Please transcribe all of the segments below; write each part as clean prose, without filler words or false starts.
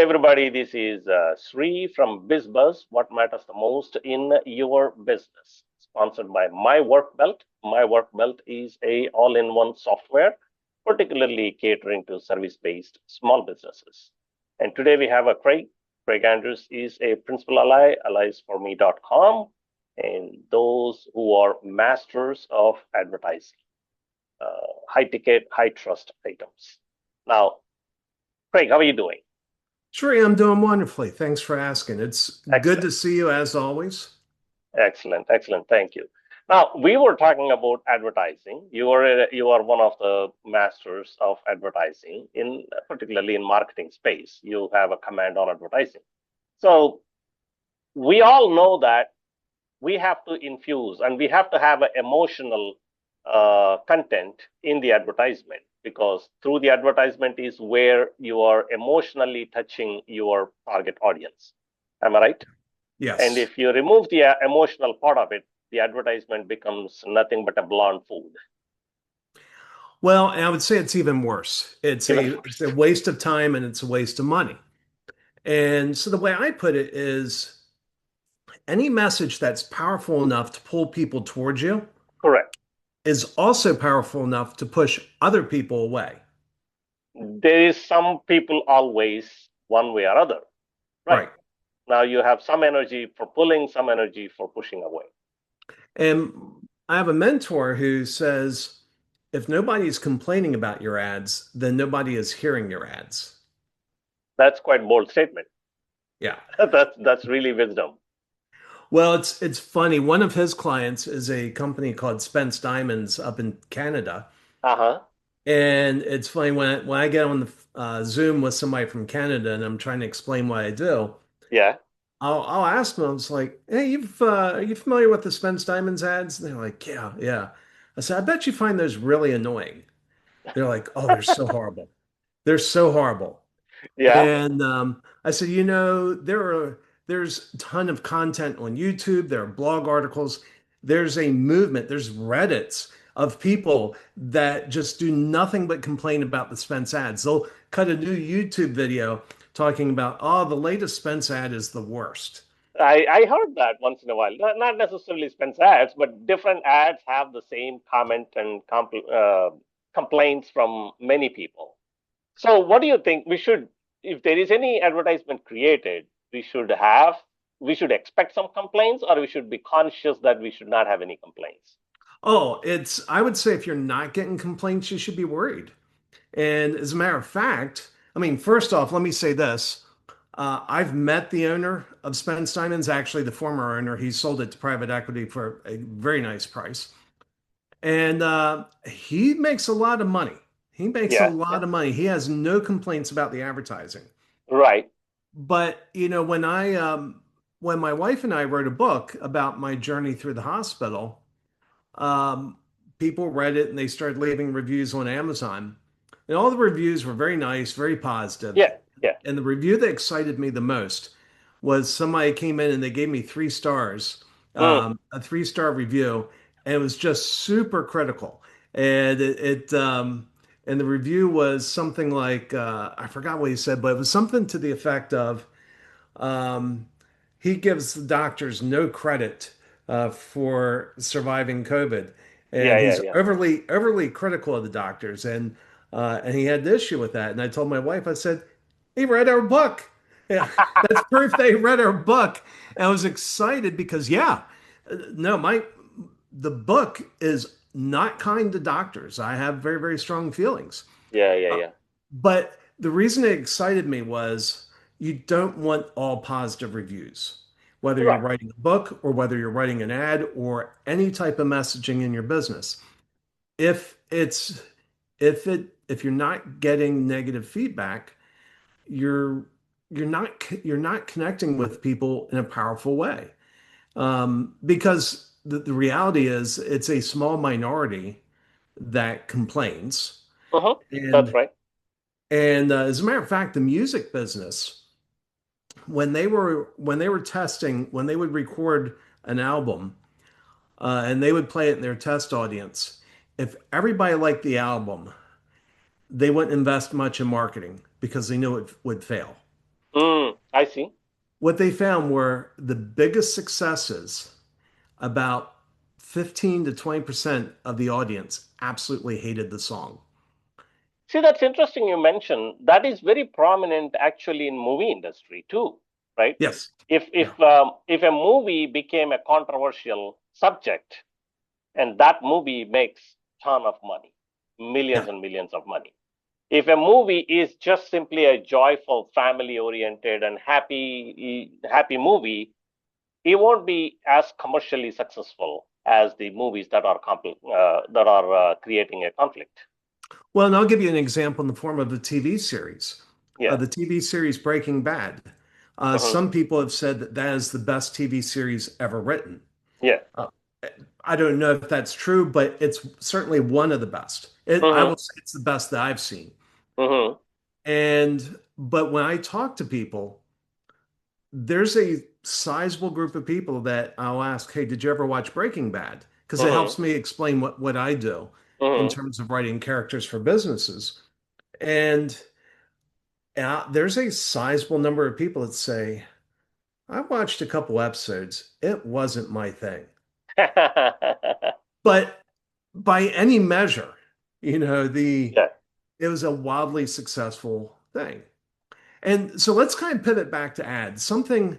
everybody. This is Sree from BizBuzz. What matters the most in your business? Sponsored by My Work Belt. My Work Belt is a all-in-one software, particularly catering to service-based small businesses. And today we have a Craig. Craig Andrews is a principal ally, alliesforme.com, and those who are masters of advertising, high ticket, high trust items. Now, Craig, how are you doing? Sure, I'm doing wonderfully. Thanks for asking. It's good Excellent. to see you as always. Excellent, excellent. Thank you. Now we were talking about advertising. You are one of the masters of advertising in particularly in marketing space. You have a command on advertising. So we all know that we have to infuse and we have to have an emotional content in the advertisement because through the advertisement is where you are emotionally touching your target audience. Am I right? And Yes. if you remove the emotional part of it, the advertisement becomes nothing but a blonde food. Well, and I would say it's even worse. Even It's a waste of time and it's a waste of money. And so the way I put it is any message that's powerful enough to pull people towards you correct. is also powerful enough to push other people away. There is some people always one way or other. Right. Right. Now you have some energy for pulling, some energy for pushing away. And I have a mentor who says if nobody's complaining about your ads, then nobody is hearing your ads. That's quite bold statement. Yeah. That's really wisdom. Well, it's funny. One of his clients is a company called Spence Diamonds up in Canada, Uh-huh. and it's funny when I get on the Zoom with somebody from Canada and I'm trying to explain what I do. Yeah. I'll ask them. It's like, hey, are you familiar with the Spence Diamonds ads? And they're like, yeah, yeah. I said, I bet you find those really annoying. They're like, oh, they're so horrible. They're so horrible. Yeah. And I said, there's a ton of content on YouTube. There are blog articles. There's a movement. There's Reddits of people that just do nothing but complain about the Spence ads. They'll cut a new YouTube video talking about, oh, the latest Spence ad is the worst. I heard that once in a while. Not necessarily Spence ads, but different ads have the same comment and complaints from many people. So, what do you think we should, if there is any advertisement created, we should expect some complaints, or we should be conscious that we should not have any complaints? I would say if you're not getting complaints, you should be worried. And as a matter of fact, I mean, first off, let me say this. I've met the owner of Spence Diamonds, actually the former owner. He sold it to private equity for a very nice price. And he makes a lot of money. He makes a Yeah, yeah, lot of money. He has no complaints about the advertising. right. But, when my wife and I wrote a book about my journey through the hospital, um, people read it and they started leaving reviews on Amazon. And all the reviews were very nice, very positive. Yeah, yeah. And the review that excited me the most was somebody came in and they gave me 3 stars, Mm, a 3 star review, and it was just super critical. And and the review was something like I forgot what he said, but it was something to the effect of um, he gives the doctors no credit for surviving COVID, yeah, and yeah, he's yeah. overly critical of the doctors, and he had an issue with that. And I told my wife, I said, he read our book. Yeah, that's proof they read our book. And I was excited because yeah, no, my the book is not kind to doctors. I have very strong feelings. Yeah, yeah, Uh, yeah. but the reason it excited me was you don't want all positive reviews, whether you're Right. writing a book or whether you're writing an ad or any type of messaging in your business. If it's if you're not getting negative feedback, you're you're not connecting with people in a powerful way. Because the reality is it's a small minority that complains. Uh-huh. That's And right. as a matter of fact, the music business, when they were testing, when they would record an album and they would play it in their test audience, if everybody liked the album, they wouldn't invest much in marketing because they knew it would fail. I see. What they found were the biggest successes, about 15 to 20% of the audience absolutely hated the song. See, that's interesting you mentioned. That is very prominent actually in movie industry too, right? Yes. If Yeah. if um, if a movie became a controversial subject, and that movie makes ton of money, millions Yeah. and millions of money. If a movie is just simply a joyful, family-oriented, and happy movie, it won't be as commercially successful as the movies that are creating a conflict. Well, and I'll give you an example in the form of the TV series. Yeah. The TV series Breaking Bad. Hmm. Some people have said that that is the best TV series ever written. Yeah. Uh, I don't know if that's true, but it's certainly one of the best. I Hmm. will say it's the best that I've seen. Hmm. But when I talk to people, there's a sizable group of people that I'll ask, "Hey, did you ever watch Breaking Bad?" Because it Hmm. helps me explain what I do in Hmm. terms of writing characters for businesses. And there's a sizable number of people that say, "I watched a couple episodes. It wasn't my thing." But by any measure, Yeah. it was a wildly successful thing. And so let's kind of pivot back to ads. Something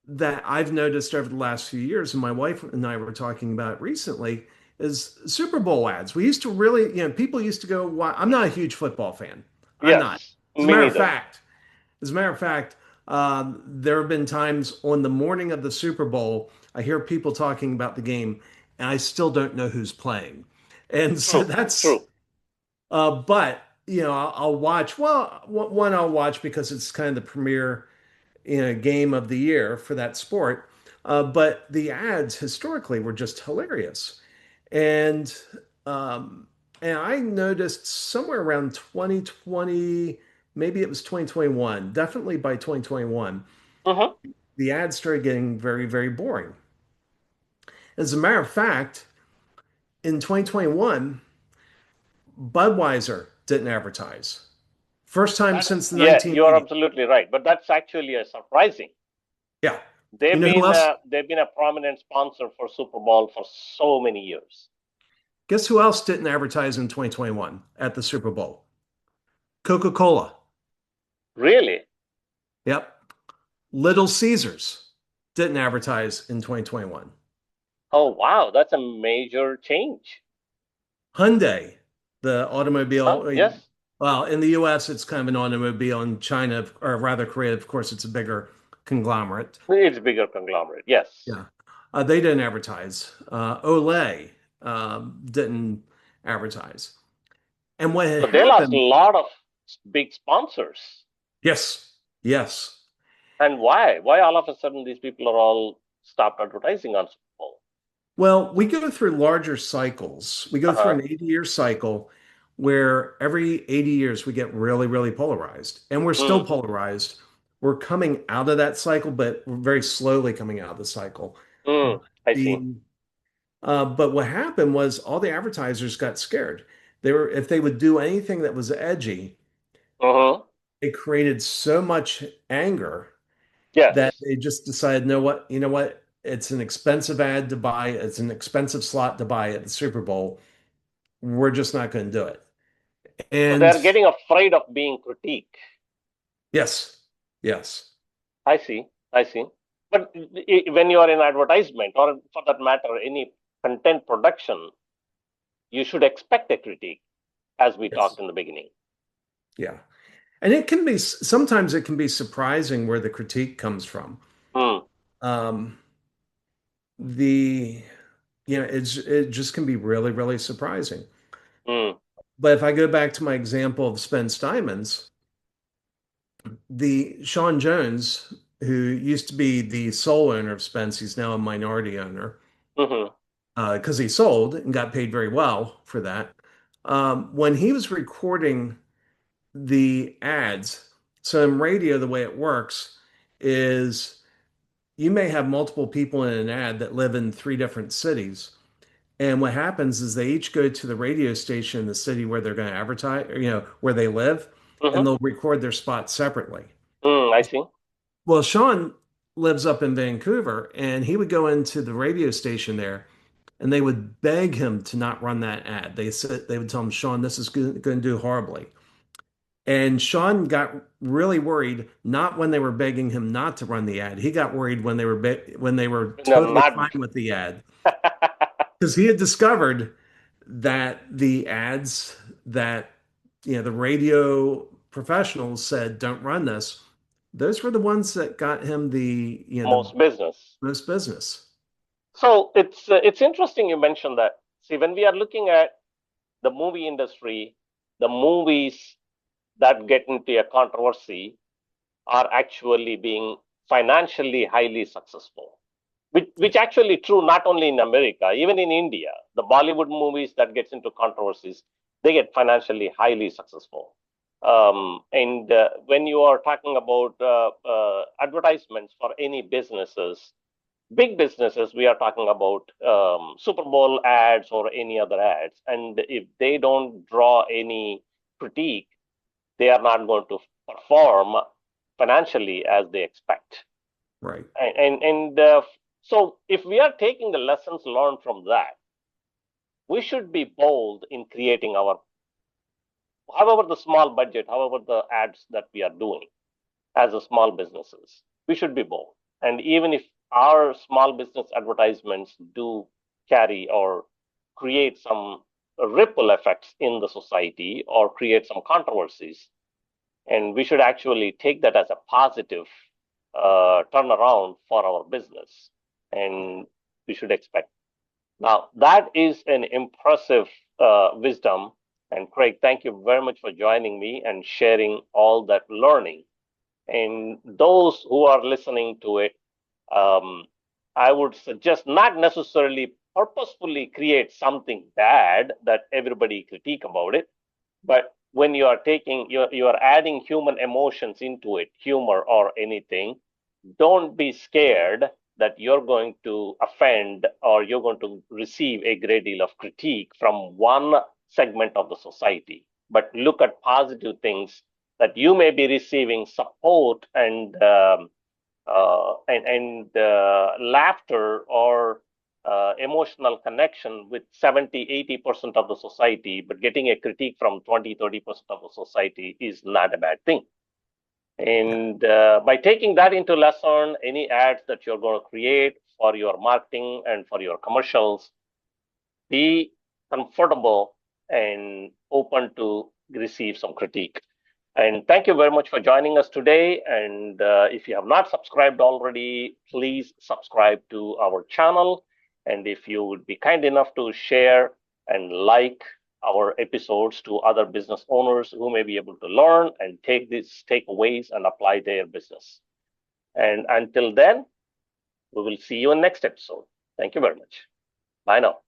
that I've noticed over the last few years, and my wife and I were talking about it recently, is Super Bowl ads. We used to really, people used to go, I'm not a huge football fan. I'm not. Yes. As a Me matter of neither. fact, as a matter of fact, there have been times on the morning of the Super Bowl, I hear people talking about the game, and I still don't know who's playing. And so True. that's, True. but, I'll watch, well, one I'll watch because it's kind of the premier, game of the year for that sport. But the ads historically were just hilarious. And, um, and I noticed somewhere around 2020, maybe it was 2021, definitely by 2021, Hmm. the ads started getting very, very boring. As a matter of fact, in 2021, Budweiser didn't advertise. First time That's since the yeah. You're 1980s. absolutely right. But that's actually a surprising. Yeah. You They've know who been else? uh, they've been a prominent sponsor for Super Bowl for so many years. Guess who else didn't advertise in 2021 at the Super Bowl? Coca-Cola. Really? Yep. Little Caesars didn't advertise in 2021. Oh wow, that's a major change. Hyundai, the Huh? automobile, Yes, well, in the US, it's kind of an automobile. In China, or rather Korea, of course, it's a bigger conglomerate. it's a bigger conglomerate. Yes, Yeah. They didn't advertise. Olay didn't advertise. And what had but they lost a happened, lot of big sponsors. yes, yes. And why? Why all of a sudden these people are all stopped advertising on Super Bowl? Well, we go through larger cycles. We Uh go through huh. an 80-year cycle where every 80 years we get really, really polarized. And we're still Mm, polarized. We're coming out of that cycle, but we're very slowly coming out of the cycle. I see. The but what happened was all the advertisers got scared. If they would do anything that was edgy, Uh huh. it created so much anger that Yes. they just decided, you know what? It's an expensive ad to buy. It's an expensive slot to buy at the Super Bowl. We're just not going to do it. So And they're getting afraid of being critiqued. yes, yes, I see. I see. But when you are in advertisement, or for that matter, any content production, you should expect a critique, as we yes, talked in the beginning. yeah. And it can be sometimes it can be surprising where the critique comes from. Mm, Um, the it just can be really, really surprising. mm, But if I go back to my example of Spence Diamonds, the Sean Jones, who used to be the sole owner of Spence, he's now a minority owner mm-hmm, because he sold and got paid very well for that. When he was recording the ads, so in radio, the way it works is you may have multiple people in an ad that live in three different cities. And what happens is they each go to the radio station in the city where they're going to advertise, where they live, and mm-hmm. they'll record their spots separately. I see. Well, Sean lives up in Vancouver, and he would go into the radio station there, and they would beg him to not run that ad. They would tell him, Sean, this is going to do horribly. And Sean got really worried, not when they were begging him not to run the ad. He got worried when they were No, totally fine not. with the ad, because he had discovered that the ads that the radio professionals said don't run this, those were the ones that got him the Most business. most business. So it's interesting you mentioned that. See, when we are looking at the movie industry, the movies that get into a controversy are actually being financially highly successful, which actually true not only in America, even in India. The Bollywood movies that gets into controversies, they get financially highly successful. And when you are talking about advertisements for any businesses, big businesses, we are talking about Super Bowl ads or any other ads, and if they don't draw any critique, they are not going to perform financially as they expect. Right. And so, if we are taking the lessons learned from that, we should be bold in creating our, however, the small budget, however, the ads that we are doing as a small businesses. We should be bold. And even if our small business advertisements do carry or create some ripple effects in the society or create some controversies, and we should actually take that as a positive turnaround for our business. And we should expect. Now, that is an impressive wisdom. And Craig, thank you very much for joining me and sharing all that learning. And those who are listening to it, um, I would suggest not necessarily purposefully create something bad that everybody critique about it, but when you are taking you are adding human emotions into it, humor or anything, don't be scared that you're going to offend or you're going to receive a great deal of critique from one segment of the society. But look at positive things that you may be receiving support and laughter or emotional connection with 70-80% of the society, but getting a critique from 20-30% of the society is not a bad thing. Yeah. And by taking that into lesson, any ads that you're going to create for your marketing and for your commercials, be comfortable and open to receive some critique. And thank you very much for joining us today. And if you have not subscribed already, please subscribe to our channel. And if you would be kind enough to share and like our episodes to other business owners who may be able to learn and take these takeaways and apply their business. And until then, we will see you in next episode. Thank you very much. Bye now.